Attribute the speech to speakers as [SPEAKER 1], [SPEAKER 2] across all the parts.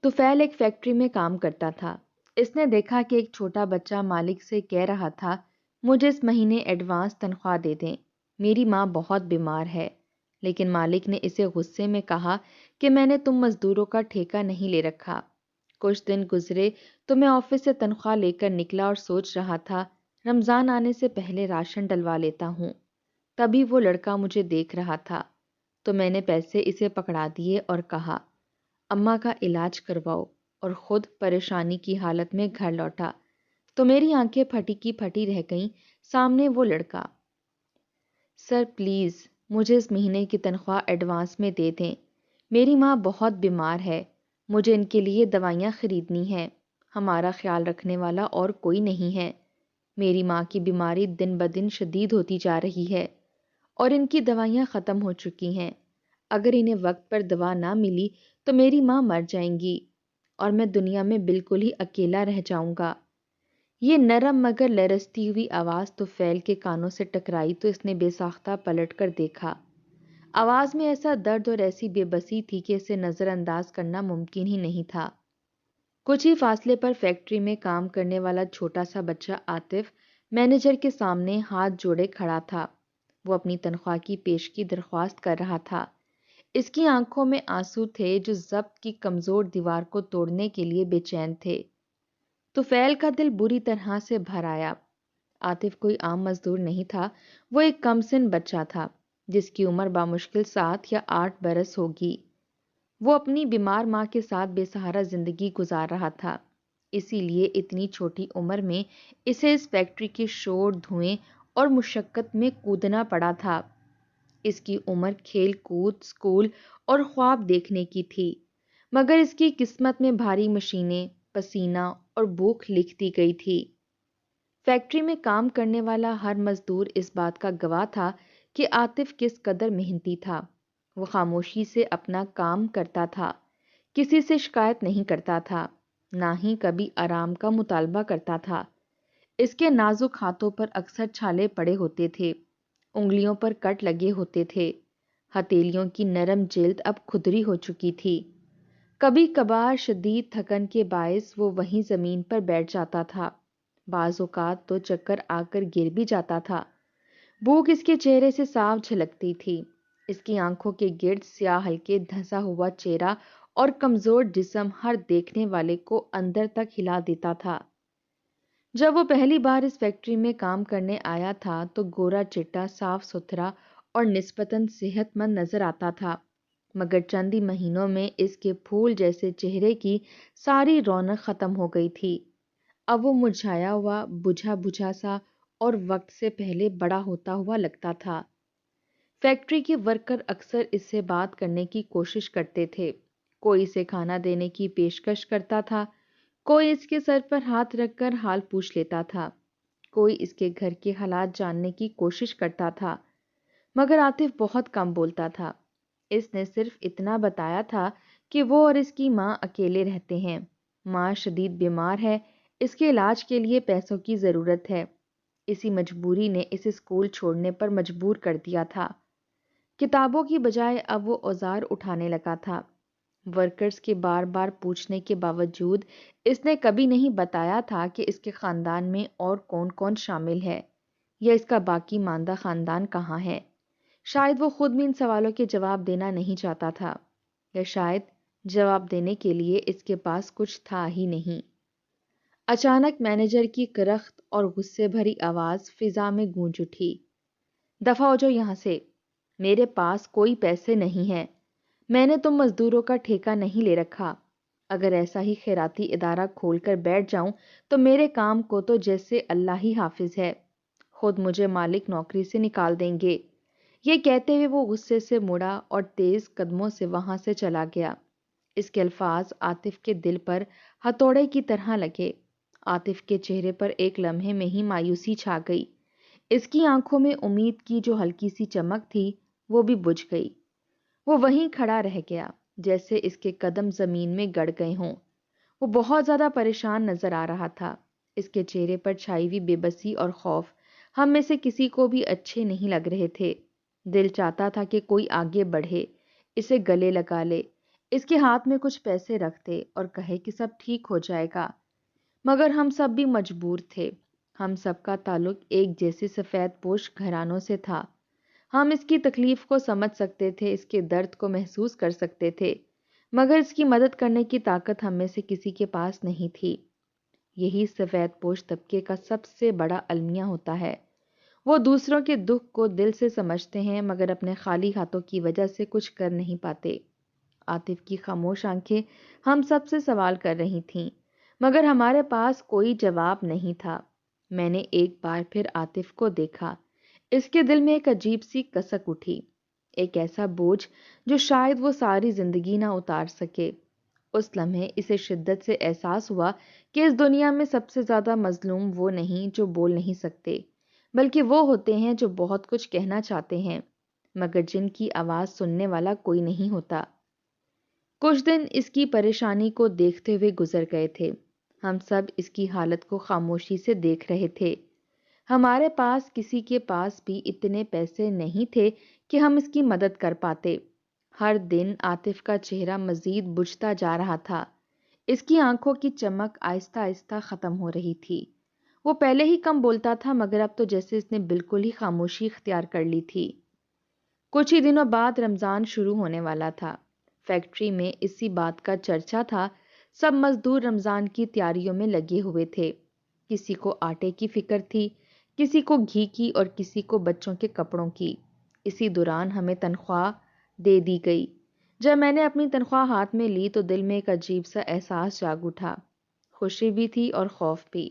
[SPEAKER 1] طفیل ایک فیکٹری میں کام کرتا تھا۔ اس نے دیکھا کہ ایک چھوٹا بچہ مالک سے کہہ رہا تھا، مجھے اس مہینے ایڈوانس تنخواہ دے دیں، میری ماں بہت بیمار ہے۔ لیکن مالک نے اسے غصے میں کہا کہ میں نے تم مزدوروں کا ٹھیکہ نہیں لے رکھا۔ کچھ دن گزرے تو میں آفس سے تنخواہ لے کر نکلا اور سوچ رہا تھا رمضان آنے سے پہلے راشن ڈلوا لیتا ہوں۔ تبھی وہ لڑکا مجھے دیکھ رہا تھا تو میں نے پیسے اسے پکڑا دیے اور کہا، اماں کا علاج کرواؤ، اور خود پریشانی کی حالت میں گھر لوٹا تو میری آنکھیں پھٹی کی پھٹی رہ گئیں۔ سامنے وہ لڑکا، سر پلیز مجھے اس مہینے کی تنخواہ ایڈوانس میں دے دیں، میری ماں بہت بیمار ہے، مجھے ان کے لیے دوائیاں خریدنی ہیں، ہمارا خیال رکھنے والا اور کوئی نہیں ہے، میری ماں کی بیماری دن بدن شدید ہوتی جا رہی ہے اور ان کی دوائیاں ختم ہو چکی ہیں، اگر انہیں وقت پر دوا نہ ملی تو میری ماں مر جائیں گی اور میں دنیا میں بالکل ہی اکیلا رہ جاؤں گا۔ یہ نرم مگر لرزتی ہوئی آواز طفیل کے کانوں سے ٹکرائی تو اس نے بے ساختہ پلٹ کر دیکھا۔ آواز میں ایسا درد اور ایسی بے بسی تھی کہ اسے نظر انداز کرنا ممکن ہی نہیں تھا۔ کچھ ہی فاصلے پر فیکٹری میں کام کرنے والا چھوٹا سا بچہ عاطف مینیجر کے سامنے ہاتھ جوڑے کھڑا تھا۔ وہ اپنی تنخواہ کی پیش کی درخواست کر رہا تھا۔ اس کی آنکھوں میں آنسو تھے جو ضبط کی کمزور دیوار کو توڑنے کے لیے بے چین تھے۔ طفیل کا دل بری طرح سے بھر آیا۔ عاطف کوئی عام مزدور نہیں تھا، وہ ایک کم سن بچہ تھا جس کی عمر بامشکل 7 یا 8 برس ہوگی۔ وہ اپنی بیمار ماں کے ساتھ بے سہارا زندگی گزار رہا تھا، اسی لیے اتنی چھوٹی عمر میں اسے اس فیکٹری کے شور، دھوئیں اور مشقت میں کودنا پڑا تھا۔ اس کی عمر کھیل کود، اسکول اور خواب دیکھنے کی تھی، مگر اس کی قسمت میں بھاری مشینیں، پسینہ اور بھوک لکھتی گئی تھی۔ فیکٹری میں کام کرنے والا ہر مزدور اس بات کا گواہ تھا کہ عاطف کس قدر محنتی تھا۔ وہ خاموشی سے اپنا کام کرتا تھا، کسی سے شکایت نہیں کرتا تھا، نہ ہی کبھی آرام کا مطالبہ کرتا تھا۔ اس کے نازک ہاتھوں پر اکثر چھالے پڑے ہوتے تھے، انگلیوں پر کٹ لگے ہوتے تھے، ہتھیلیوں کی نرم جلد اب کھدری ہو چکی تھی۔ کبھی کبھار شدید تھکن کے باعث وہ وہیں زمین پر بیٹھ جاتا تھا، بعض اوقات تو چکر آ کر گر بھی جاتا تھا۔ بھوک اس کے چہرے سے صاف جھلکتی تھی، اس کی آنکھوں کے گرد سیاہ ہلکے دھنسا ہوا چہرہ اور کمزور جسم ہر دیکھنے والے کو اندر تک ہلا دیتا تھا۔ جب وہ پہلی بار اس فیکٹری میں کام کرنے آیا تھا تو گورا چٹا، صاف ستھرا اور نسبتاً صحت مند نظر آتا تھا، مگر چند ہی مہینوں میں اس کے پھول جیسے چہرے کی ساری رونق ختم ہو گئی تھی۔ اب وہ مرجھایا ہوا، بجھا بجھا سا اور وقت سے پہلے بڑا ہوتا ہوا لگتا تھا۔ فیکٹری کے ورکر اکثر اس سے بات کرنے کی کوشش کرتے تھے، کوئی اسے کھانا دینے کی پیشکش کرتا تھا، کوئی اس کے سر پر ہاتھ رکھ کر حال پوچھ لیتا تھا، کوئی اس کے گھر کے حالات جاننے کی کوشش کرتا تھا، مگر عاطف بہت کم بولتا تھا۔ اس نے صرف اتنا بتایا تھا کہ وہ اور اس کی ماں اکیلے رہتے ہیں، ماں شدید بیمار ہے، اس کے علاج کے لیے پیسوں کی ضرورت ہے۔ اسی مجبوری نے اسے اسکول چھوڑنے پر مجبور کر دیا تھا۔ کتابوں کی بجائے اب وہ اوزار اٹھانے لگا تھا۔ ورکرز کے بار بار پوچھنے کے باوجود اس نے کبھی نہیں بتایا تھا کہ اس کے خاندان میں اور کون کون شامل ہے، یا اس کا باقی ماندہ خاندان کہاں ہے۔ شاید وہ خود بھی ان سوالوں کے جواب دینا نہیں چاہتا تھا، یا شاید جواب دینے کے لیے اس کے پاس کچھ تھا ہی نہیں۔ اچانک مینیجر کی کرخت اور غصے بھری آواز فضا میں گونج اٹھی، دفع ہو جاؤ یہاں سے، میرے پاس کوئی پیسے نہیں ہیں، میں نے تم مزدوروں کا ٹھیکہ نہیں لے رکھا، اگر ایسا ہی خیراتی ادارہ کھول کر بیٹھ جاؤں تو میرے کام کو تو جیسے اللہ ہی حافظ ہے، خود مجھے مالک نوکری سے نکال دیں گے۔ یہ کہتے ہوئے وہ غصے سے مڑا اور تیز قدموں سے وہاں سے چلا گیا۔ اس کے الفاظ عاطف کے دل پر ہتھوڑے کی طرح لگے۔ عاطف کے چہرے پر ایک لمحے میں ہی مایوسی چھا گئی، اس کی آنکھوں میں امید کی جو ہلکی سی چمک تھی وہ بھی بجھ گئی۔ وہ وہیں کھڑا رہ گیا جیسے اس کے قدم زمین میں گڑ گئے ہوں۔ وہ بہت زیادہ پریشان نظر آ رہا تھا، اس کے چہرے پر چھائی ہوئی بے بسی اور خوف ہم میں سے کسی کو بھی اچھے نہیں لگ رہے تھے۔ دل چاہتا تھا کہ کوئی آگے بڑھے، اسے گلے لگا لے، اس کے ہاتھ میں کچھ پیسے رکھ دے اور کہے کہ سب ٹھیک ہو جائے گا، مگر ہم سب بھی مجبور تھے۔ ہم سب کا تعلق ایک جیسے سفید پوش گھرانوں سے تھا۔ ہم اس کی تکلیف کو سمجھ سکتے تھے، اس کے درد کو محسوس کر سکتے تھے، مگر اس کی مدد کرنے کی طاقت ہم میں سے کسی کے پاس نہیں تھی۔ یہی سفید پوش طبقے کا سب سے بڑا المیہ ہوتا ہے۔ وہ دوسروں کے دکھ کو دل سے سمجھتے ہیں، مگر اپنے خالی ہاتھوں کی وجہ سے کچھ کر نہیں پاتے۔ عاطف کی خاموش آنکھیں ہم سب سے سوال کر رہی تھیں، مگر ہمارے پاس کوئی جواب نہیں تھا۔ میں نے ایک بار پھر عاطف کو دیکھا۔ اس کے دل میں ایک عجیب سی کسک اٹھی، ایک ایسا بوجھ جو شاید وہ ساری زندگی نہ اتار سکے۔ اس لمحے اسے شدت سے احساس ہوا کہ اس دنیا میں سب سے زیادہ مظلوم وہ نہیں جو بول نہیں سکتے، بلکہ وہ ہوتے ہیں جو بہت کچھ کہنا چاہتے ہیں، مگر جن کی آواز سننے والا کوئی نہیں ہوتا۔ کچھ دن اس کی پریشانی کو دیکھتے ہوئے گزر گئے تھے۔ ہم سب اس کی حالت کو خاموشی سے دیکھ رہے تھے۔ ہمارے پاس کسی کے پاس بھی اتنے پیسے نہیں تھے کہ ہم اس کی مدد کر پاتے۔ ہر دن عاطف کا چہرہ مزید بجھتا جا رہا تھا۔ اس کی آنکھوں کی چمک آہستہ آہستہ ختم ہو رہی تھی۔ وہ پہلے ہی کم بولتا تھا، مگر اب تو جیسے اس نے بالکل ہی خاموشی اختیار کر لی تھی۔ کچھ ہی دنوں بعد رمضان شروع ہونے والا تھا۔ فیکٹری میں اسی بات کا چرچا تھا۔ سب مزدور رمضان کی تیاریوں میں لگے ہوئے تھے۔ کسی کو آٹے کی فکر تھی، کسی کو گھی کی اور کسی کو بچوں کے کپڑوں کی۔ اسی دوران ہمیں تنخواہ دے دی گئی۔ جب میں نے اپنی تنخواہ ہاتھ میں لی تو دل میں ایک عجیب سا احساس جاگ اٹھا، خوشی بھی تھی اور خوف بھی۔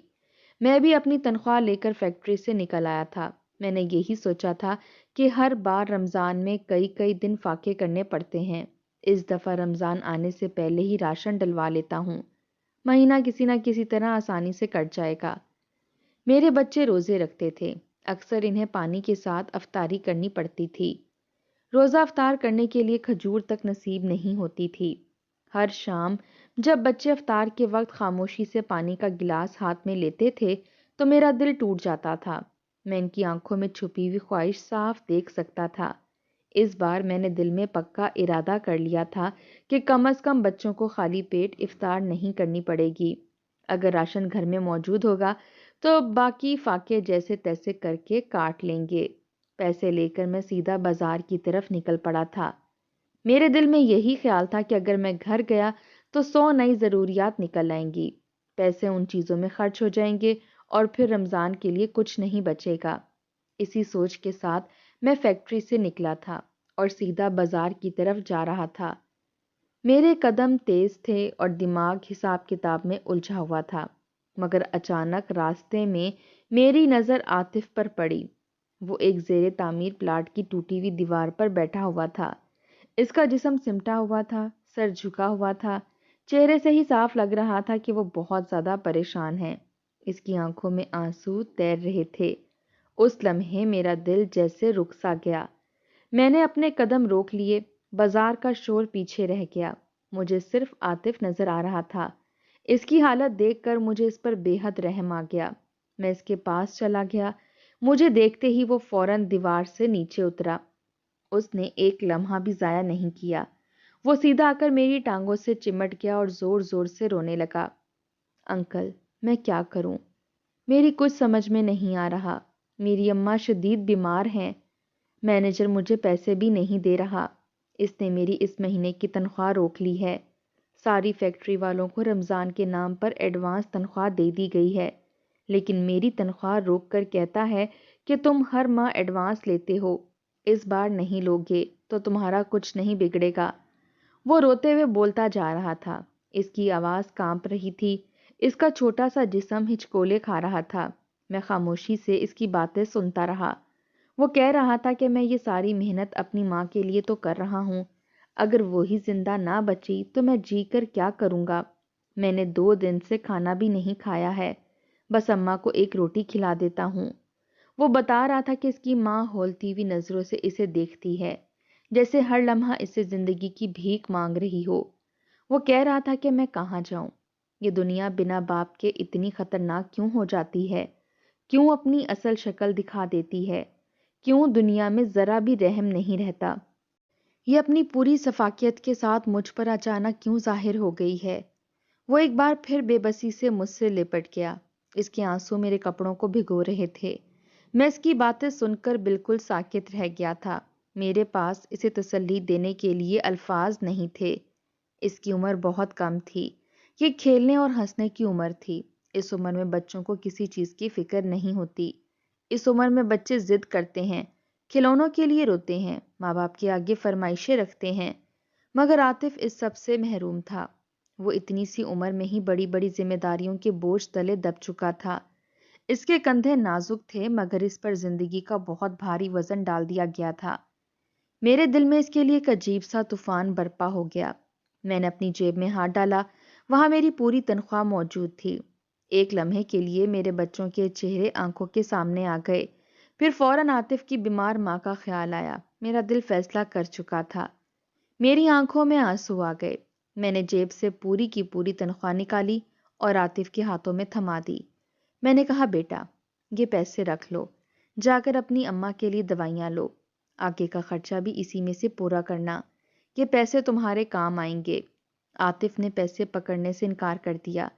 [SPEAKER 1] میں بھی اپنی تنخواہ لے کر فیکٹری سے نکل آیا تھا۔ میں نے یہی سوچا تھا کہ ہر بار رمضان میں کئی دن فاقے کرنے پڑتے ہیں، اس دفعہ رمضان آنے سے پہلے ہی راشن ڈلوا لیتا ہوں، مہینہ کسی نہ کسی طرح آسانی سے کٹ جائے گا۔ میرے بچے روزے رکھتے تھے، اکثر انہیں پانی کے ساتھ افطاری کرنی پڑتی تھی۔ روزہ افطار کرنے کے لیے کھجور تک نصیب نہیں ہوتی تھی۔ ہر شام جب بچے افطار کے وقت خاموشی سے پانی کا گلاس ہاتھ میں لیتے تھے تو میرا دل ٹوٹ جاتا تھا۔ میں ان کی آنکھوں میں چھپی ہوئی خواہش صاف دیکھ سکتا تھا۔ اس بار میں نے دل میں پکا ارادہ کر لیا تھا کہ کم از کم بچوں کو خالی پیٹ افطار نہیں کرنی پڑے گی۔ اگر راشن گھر میں موجود ہوگا تو باقی فاقے جیسے تیسے کر کے کاٹ لیں گے۔ پیسے لے کر میں سیدھا بازار کی طرف نکل پڑا تھا۔ میرے دل میں یہی خیال تھا کہ اگر میں گھر گیا تو 100 نئی ضروریات نکل آئیں گی۔ پیسے ان چیزوں میں خرچ ہو جائیں گے اور پھر رمضان کے لیے کچھ نہیں بچے گا۔ اسی سوچ کے ساتھ میں فیکٹری سے نکلا تھا اور سیدھا بازار کی طرف جا رہا تھا۔ میرے قدم تیز تھے اور دماغ حساب کتاب میں الجھا ہوا تھا، مگر اچانک راستے میں میری نظر عاطف پر پڑی۔ وہ ایک زیر تعمیر پلاٹ کی ٹوٹی ہوئی دیوار پر بیٹھا ہوا تھا۔ اس کا جسم سمٹا ہوا تھا، سر جھکا ہوا تھا، چہرے سے ہی صاف لگ رہا تھا کہ وہ بہت زیادہ پریشان ہے۔ اس کی آنکھوں میں آنسو تیر رہے تھے۔ اس لمحے میرا دل جیسے رک سا گیا۔ میں نے اپنے قدم روک لیے، بازار کا شور پیچھے رہ گیا، مجھے صرف عاطف نظر آ رہا تھا۔ اس کی حالت دیکھ کر مجھے اس پر بے حد رحم آ گیا۔ میں اس کے پاس چلا گیا۔ مجھے دیکھتے ہی وہ فوراً دیوار سے نیچے اترا۔ اس نے ایک لمحہ بھی ضائع نہیں کیا۔ وہ سیدھا آ کر میری ٹانگوں سے چمٹ گیا اور زور زور سے رونے لگا۔ انکل، میں کیا کروں؟ میری کچھ سمجھ میں نہیں آ رہا۔ میری اماں شدید بیمار ہیں۔ مینیجر مجھے پیسے بھی نہیں دے رہا۔ اس نے میری اس مہینے کی تنخواہ روک لی ہے۔ ساری فیکٹری والوں کو رمضان کے نام پر ایڈوانس تنخواہ دے دی گئی ہے، لیکن میری تنخواہ روک کر کہتا ہے کہ تم ہر ماہ ایڈوانس لیتے ہو، اس بار نہیں لوگے تو تمہارا کچھ نہیں بگڑے گا۔ وہ روتے ہوئے بولتا جا رہا تھا۔ اس کی آواز کانپ رہی تھی، اس کا چھوٹا سا جسم ہچکولے کھا رہا تھا۔ میں خاموشی سے اس کی باتیں سنتا رہا۔ وہ کہہ رہا تھا کہ میں یہ ساری محنت اپنی ماں کے لیے تو کر رہا ہوں، اگر وہی زندہ نہ بچی تو میں جی کر کیا کروں گا؟ میں نے 2 دن سے کھانا بھی نہیں کھایا ہے، بس اماں کو ایک روٹی کھلا دیتا ہوں۔ وہ بتا رہا تھا کہ اس کی ماں ہولتی ہوئی نظروں سے اسے دیکھتی ہے، جیسے ہر لمحہ اسے زندگی کی بھیک مانگ رہی ہو۔ وہ کہہ رہا تھا کہ میں کہاں جاؤں؟ یہ دنیا بنا باپ کے اتنی خطرناک کیوں ہو جاتی ہے؟ کیوں اپنی اصل شکل دکھا دیتی ہے؟ کیوں دنیا میں ذرا بھی رحم نہیں رہتا؟ یہ اپنی پوری شفافیت کے ساتھ مجھ پر اچانک کیوں ظاہر ہو گئی ہے؟ وہ ایک بار پھر بے بسی سے مجھ سے لپٹ گیا۔ اس کے آنسو میرے کپڑوں کو بھگو رہے تھے۔ میں اس کی باتیں سن کر بالکل ساکت رہ گیا تھا۔ میرے پاس اسے تسلی دینے کے لیے الفاظ نہیں تھے۔ اس کی عمر بہت کم تھی۔ یہ کھیلنے اور ہنسنے کی عمر تھی۔ اس عمر میں بچوں کو کسی چیز کی فکر نہیں ہوتی۔ اس عمر میں بچے ضد کرتے ہیں، کھلونوں کے لیے روتے ہیں، ماں باپ کے آگے فرمائشیں رکھتے ہیں، مگر عاطف اس سب سے محروم تھا۔ وہ اتنی سی عمر میں ہی بڑی بڑی ذمہ داریوں کے بوجھ تلے دب چکا تھا۔ اس کے کندھے نازک تھے مگر اس پر زندگی کا بہت بھاری وزن ڈال دیا گیا تھا۔ میرے دل میں اس کے لیے ایک عجیب سا طوفان برپا ہو گیا۔ میں نے اپنی جیب میں ہاتھ ڈالا، وہاں میری پوری تنخواہ موجود تھی۔ ایک لمحے کے لیے میرے بچوں کے چہرے آنکھوں کے سامنے آ گئے، پھر فوراً عاطف کی بیمار ماں کا خیال آیا۔ میرا دل فیصلہ کر چکا تھا۔ میری آنکھوں میں آنسو آ گئے۔ میں نے جیب سے پوری کی پوری تنخواہ نکالی اور عاطف کے ہاتھوں میں تھما دی۔ میں نے کہا، بیٹا یہ پیسے رکھ لو، جا کر اپنی اماں کے لیے دوائیاں لو، آگے کا خرچہ بھی اسی میں سے پورا کرنا، یہ پیسے تمہارے کام آئیں گے۔ عاطف نے پیسے پکڑنے سے انکار کر دیا۔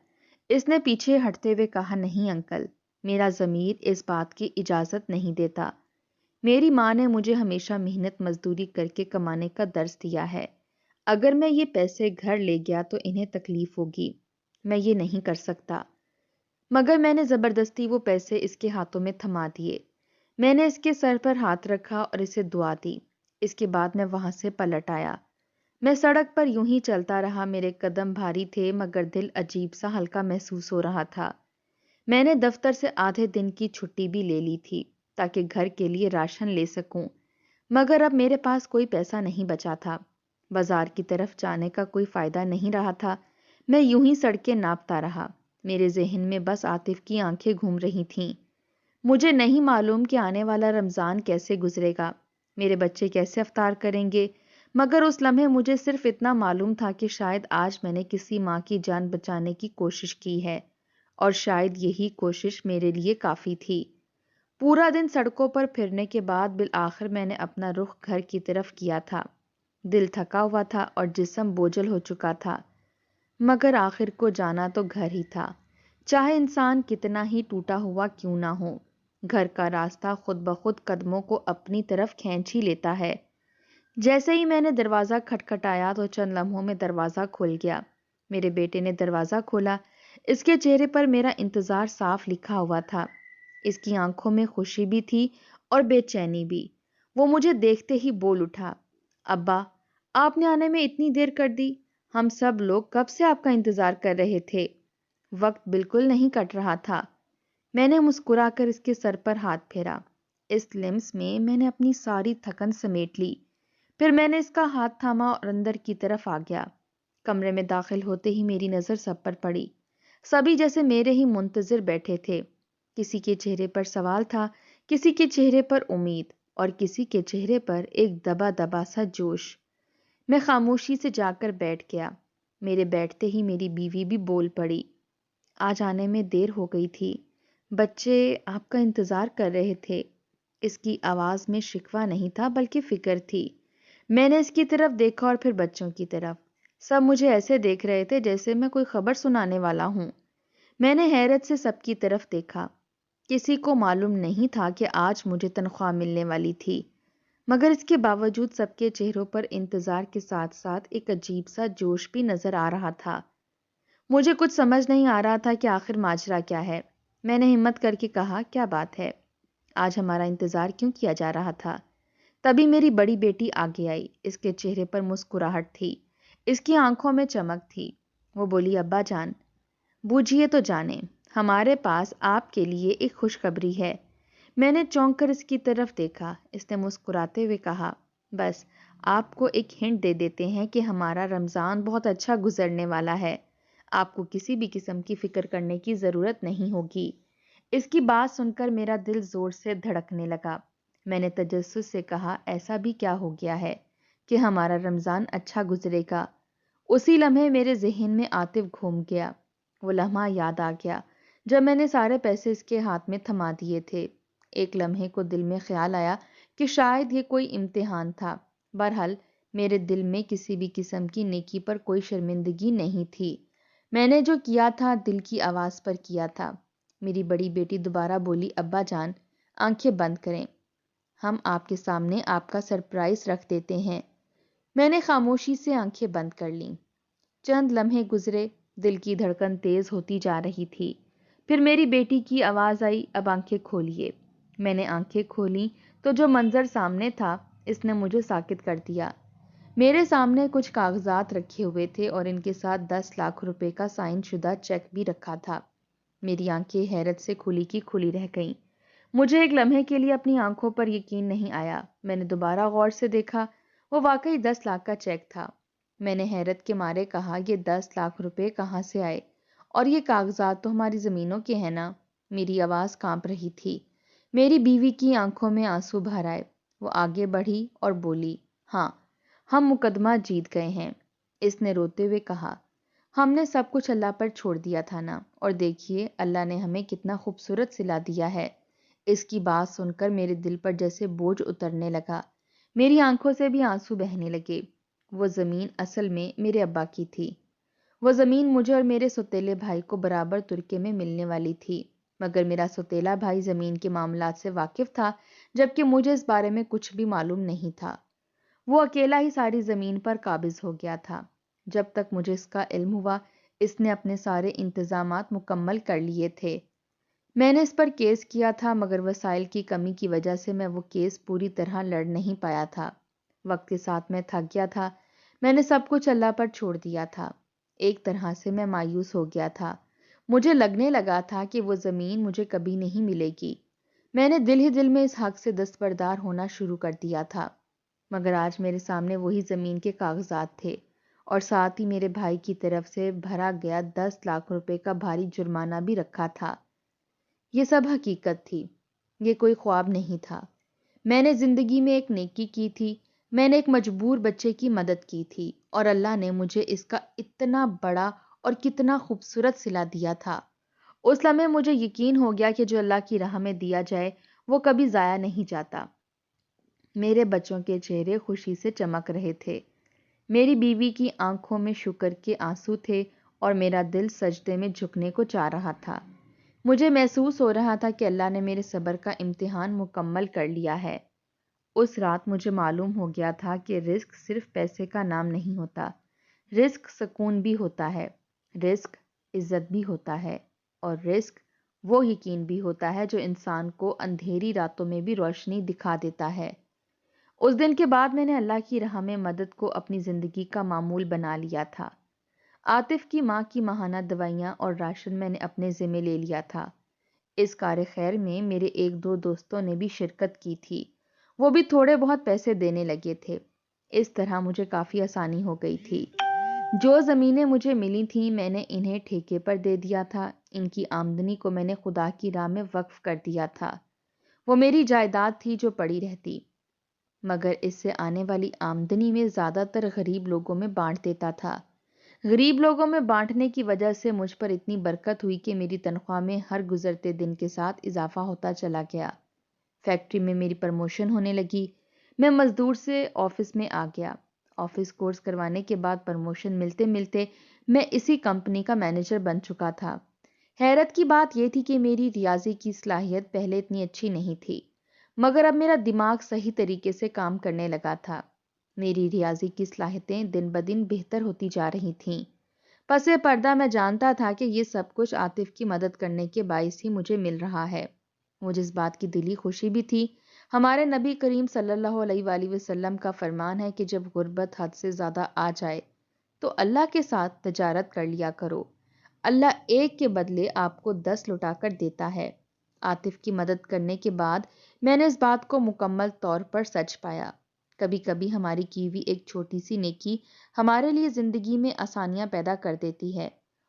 [SPEAKER 1] اس نے پیچھے ہٹتے ہوئے کہا، نہیں انکل، میرا ضمیر اس بات کی اجازت نہیں دیتا۔ میری ماں نے مجھے ہمیشہ محنت مزدوری کر کے کمانے کا درس دیا ہے۔ اگر میں یہ پیسے گھر لے گیا تو انہیں تکلیف ہوگی، میں یہ نہیں کر سکتا۔ مگر میں نے زبردستی وہ پیسے اس کے ہاتھوں میں تھما دیے۔ میں نے اس کے سر پر ہاتھ رکھا اور اسے دعا دی۔ اس کے بعد میں وہاں سے پلٹ آیا۔ میں سڑک پر یوں ہی چلتا رہا۔ میرے قدم بھاری تھے مگر دل عجیب سا ہلکا محسوس ہو رہا تھا۔ میں نے دفتر سے آدھے دن کی چھٹی بھی لے لی تھی تاکہ گھر کے لیے راشن لے سکوں، مگر اب میرے پاس کوئی پیسہ نہیں بچا تھا۔ بازار کی طرف جانے کا کوئی فائدہ نہیں رہا تھا۔ میں یوں ہی سڑکیں ناپتا رہا۔ میرے ذہن میں بس عاطف کی آنکھیں گھوم رہی تھیں۔ مجھے نہیں معلوم کہ آنے والا رمضان کیسے گزرے گا، میرے بچے کیسے افطار کریں گے، مگر اس لمحے مجھے صرف اتنا معلوم تھا کہ شاید آج میں نے کسی ماں کی جان بچانے کی کوشش کی ہے، اور شاید یہی کوشش میرے لیے کافی تھی۔ پورا دن سڑکوں پر پھرنے کے بعد بالآخر میں نے اپنا رخ گھر کی طرف کیا تھا۔ دل تھکا ہوا تھا اور جسم بوجھل ہو چکا تھا، مگر آخر کو جانا تو گھر ہی تھا، چاہے انسان کتنا ہی ٹوٹا ہوا کیوں نہ ہو۔ گھر کا راستہ خود بخود قدموں کو اپنی طرف کھینچ ہی لیتا ہے۔ جیسے ہی میں نے دروازہ کھٹکھٹایا تو چند لمحوں میں دروازہ کھل گیا۔ میرے بیٹے نے دروازہ کھولا۔ اس کے چہرے پر میرا انتظار صاف لکھا ہوا تھا۔ اس کی آنکھوں میں خوشی بھی تھی اور بے چینی بھی۔ وہ مجھے دیکھتے ہی بول اٹھا، ابا، آپ نے آنے میں اتنی دیر کر دی، ہم سب لوگ کب سے آپ کا انتظار کر رہے تھے۔ وقت بالکل نہیں کٹ رہا تھا۔ میں نے مسکرا کر اس کے سر پر ہاتھ پھیرا۔ اس لمس میں میں نے اپنی ساری تھکن سمیٹ لی۔ پھر میں نے اس کا ہاتھ تھاما اور اندر کی طرف آ گیا۔ کمرے میں داخل ہوتے ہی میری نظر سب پر پڑی۔ سبھی جیسے میرے ہی منتظر بیٹھے تھے۔ کسی کے چہرے پر سوال تھا، کسی کے چہرے پر امید، اور کسی کے چہرے پر ایک دبا دبا سا جوش۔ میں خاموشی سے جا کر بیٹھ گیا۔ میرے بیٹھتے ہی میری بیوی بھی بول پڑی، آج آنے میں دیر ہو گئی تھی، بچے آپ کا انتظار کر رہے تھے۔ اس کی آواز میں شکوہ نہیں تھا بلکہ فکر تھی۔ میں نے اس کی طرف دیکھا اور پھر بچوں کی طرف۔ سب مجھے ایسے دیکھ رہے تھے جیسے میں کوئی خبر سنانے والا ہوں۔ میں نے حیرت سے سب کی طرف دیکھا۔ کسی کو معلوم نہیں تھا کہ آج مجھے تنخواہ ملنے والی تھی، مگر اس کے باوجود سب کے چہروں پر انتظار کے ساتھ ساتھ ایک عجیب سا جوش بھی نظر آ رہا تھا۔ مجھے کچھ سمجھ نہیں آ رہا تھا کہ آخر ماجرا کیا ہے۔ میں نے ہمت کر کے کہا، کیا بات ہے؟ آج ہمارا انتظار کیوں کیا جا رہا تھا؟ تبھی میری بڑی بیٹی آگے آئی۔ اس کے چہرے پر مسکراہٹ تھی، اس کی آنکھوں میں چمک تھی۔ وہ بولی، ابا جان، بوجھیے تو جانیں، ہمارے پاس آپ کے لیے ایک خوشخبری ہے۔ میں نے چونک کر اس کی طرف دیکھا۔ اس نے مسکراتے ہوئے کہا، بس آپ کو ایک ہنٹ دے دیتے ہیں کہ ہمارا رمضان بہت اچھا گزرنے والا ہے، آپ کو کسی بھی قسم کی فکر کرنے کی ضرورت نہیں ہوگی۔ اس کی بات سن کر میرا دل زور سے دھڑکنے لگا۔ میں نے تجسس سے کہا، ایسا بھی کیا ہو گیا ہے کہ ہمارا رمضان اچھا گزرے گا؟ اسی لمحے میرے ذہن میں عاطف گھوم گیا۔ وہ لمحہ یاد آ گیا جب میں نے سارے پیسے اس کے ہاتھ میں تھما دیے تھے۔ ایک لمحے کو دل میں خیال آیا کہ شاید یہ کوئی امتحان تھا۔ بہرحال میرے دل میں کسی بھی قسم کی نیکی پر کوئی شرمندگی نہیں تھی۔ میں نے جو کیا تھا دل کی آواز پر کیا تھا۔ میری بڑی بیٹی دوبارہ بولی، ابا جان آنکھیں بند کریں، ہم آپ کے سامنے آپ کا سرپرائز رکھ دیتے ہیں۔ میں نے خاموشی سے آنکھیں بند کر لیں۔ چند لمحے گزرے، دل کی دھڑکن تیز ہوتی جا رہی تھی۔ پھر میری بیٹی کی آواز آئی، اب آنکھیں کھولیے۔ میں نے آنکھیں کھولیں تو جو منظر سامنے تھا اس نے مجھے ساکت کر دیا۔ میرے سامنے کچھ کاغذات رکھے ہوئے تھے اور ان کے ساتھ 10 لاکھ روپے کا سائن شدہ چیک بھی رکھا تھا۔ میری آنکھیں حیرت سے کھلی کی کھلی رہ گئیں۔ مجھے ایک لمحے کے لیے اپنی آنکھوں پر یقین نہیں آیا۔ میں نے دوبارہ غور سے دیکھا، وہ واقعی 10 لاکھ کا چیک تھا۔ میں نے حیرت کے مارے کہا، یہ 10 لاکھ روپے کہاں سے آئے؟ اور یہ کاغذات تو ہماری زمینوں کے ہیں نا؟ میری آواز کانپ رہی تھی۔ میری بیوی کی آنکھوں میں آنسو بھر آئے۔ وہ آگے بڑھی اور بولی، ہاں ہم مقدمہ جیت گئے ہیں۔ اس نے روتے ہوئے کہا، ہم نے سب کچھ اللہ پر چھوڑ دیا تھا نا، اور دیکھیے اللہ نے ہمیں کتنا خوبصورت صلہ دیا ہے۔ اس کی بات سن کر میرے دل پر جیسے بوجھ اترنے لگا۔ میری آنکھوں سے بھی آنسو بہنے لگے۔ وہ زمین اصل میں میرے ابا کی تھی۔ وہ زمین مجھے اور میرے سوتیلے بھائی کو برابر ترکے میں ملنے والی تھی، مگر میرا سوتیلا بھائی زمین کے معاملات سے واقف تھا، جبکہ مجھے اس بارے میں کچھ بھی معلوم نہیں تھا۔ وہ اکیلا ہی ساری زمین پر قابض ہو گیا تھا۔ جب تک مجھے اس کا علم ہوا، اس نے اپنے سارے انتظامات مکمل کر لیے تھے۔ میں نے اس پر کیس کیا تھا، مگر وسائل کی کمی کی وجہ سے میں وہ کیس پوری طرح لڑ نہیں پایا تھا۔ وقت کے ساتھ میں تھک گیا تھا۔ میں نے سب کچھ اللہ پر چھوڑ دیا تھا۔ ایک طرح سے میں مایوس ہو گیا تھا۔ مجھے لگنے لگا تھا کہ وہ زمین مجھے کبھی نہیں ملے گی۔ میں نے دل ہی دل میں اس حق سے دستبردار ہونا شروع کر دیا تھا، مگر آج میرے سامنے وہی زمین کے کاغذات تھے، اور ساتھ ہی میرے بھائی کی طرف سے بھرا گیا 10 لاکھ روپے کا بھاری جرمانہ بھی رکھا تھا۔ یہ سب حقیقت تھی، یہ کوئی خواب نہیں تھا۔ میں نے زندگی میں ایک نیکی کی تھی، میں نے ایک مجبور بچے کی مدد کی تھی، اور اللہ نے مجھے اس کا اتنا بڑا اور کتنا خوبصورت صلہ دیا تھا۔ اس لمحے مجھے یقین ہو گیا کہ جو اللہ کی راہ میں دیا جائے وہ کبھی ضائع نہیں جاتا۔ میرے بچوں کے چہرے خوشی سے چمک رہے تھے۔ میری بیوی کی آنکھوں میں شکر کے آنسو تھے، اور میرا دل سجدے میں جھکنے کو چاہ رہا تھا۔ مجھے محسوس ہو رہا تھا کہ اللہ نے میرے صبر کا امتحان مکمل کر لیا ہے۔ اس رات مجھے معلوم ہو گیا تھا کہ رزق صرف پیسے کا نام نہیں ہوتا، رزق سکون بھی ہوتا ہے، رزق عزت بھی ہوتا ہے، اور رزق وہ یقین بھی ہوتا ہے جو انسان کو اندھیری راتوں میں بھی روشنی دکھا دیتا ہے۔ اس دن کے بعد میں نے اللہ کی راہ میں مدد کو اپنی زندگی کا معمول بنا لیا تھا۔ عاطف کی ماں کی ماہانہ دوائیاں اور راشن میں نے اپنے ذمہ لے لیا تھا۔ اس کار خیر میں میرے ایک دو دوستوں نے بھی شرکت کی تھی، وہ بھی تھوڑے بہت پیسے دینے لگے تھے۔ اس طرح مجھے کافی آسانی ہو گئی تھی۔ جو زمینیں مجھے ملی تھیں میں نے انہیں ٹھیکے پر دے دیا تھا، ان کی آمدنی کو میں نے خدا کی راہ میں وقف کر دیا تھا۔ وہ میری جائیداد تھی جو پڑی رہتی، مگر اس سے آنے والی آمدنی میں زیادہ تر غریب لوگوں میں بانٹ دیتا تھا۔ غریب لوگوں میں بانٹنے کی وجہ سے مجھ پر اتنی برکت ہوئی کہ میری تنخواہ میں ہر گزرتے دن کے ساتھ اضافہ ہوتا چلا گیا۔ فیکٹری میں میری پروموشن ہونے لگی، میں مزدور سے آفس میں آ گیا۔ آفس کورس کروانے کے بعد پروموشن ملتے ملتے میں اسی کمپنی کا مینیجر بن چکا تھا۔ حیرت کی بات یہ تھی کہ میری ریاضی کی صلاحیت پہلے اتنی اچھی نہیں تھی، مگر اب میرا دماغ صحیح طریقے سے کام کرنے لگا تھا۔ میری ریاضی کی صلاحیتیں دن بدن بہتر ہوتی جا رہی تھیں۔ پس پردہ میں جانتا تھا کہ یہ سب کچھ عاطف کی مدد کرنے کے باعث ہی مجھے مل رہا ہے۔ مجھے اس بات کی دلی خوشی بھی تھی۔ ہمارے نبی کریم صلی اللہ علیہ وآلہ وسلم کا فرمان ہے کہ جب غربت حد سے زیادہ آ جائے تو اللہ کے ساتھ تجارت کر لیا کرو، اللہ ایک کے بدلے آپ کو 10 لوٹا کر دیتا ہے۔ عاطف کی مدد کرنے کے بعد میں نے اس بات کو مکمل طور پر سچ پایا۔ کبھی کبھی ہماری کی ہوئی ایک چھوٹی سی نیکی ہمارے لیے زندگی میں آسانیاں پیدا کر دیتی ہے،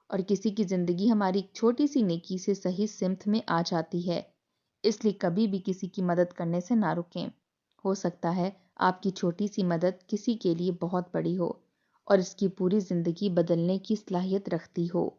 [SPEAKER 1] اور کسی کی زندگی ہماری ایک چھوٹی سی نیکی سے صحیح سمت میں آ جاتی ہے۔ اس لیے کبھی بھی کسی کی مدد کرنے سے نہ رکیں۔ ہو سکتا ہے آپ کی چھوٹی سی مدد کسی کے لیے بہت بڑی ہو، اور اس کی پوری زندگی بدلنے کی صلاحیت رکھتی ہو۔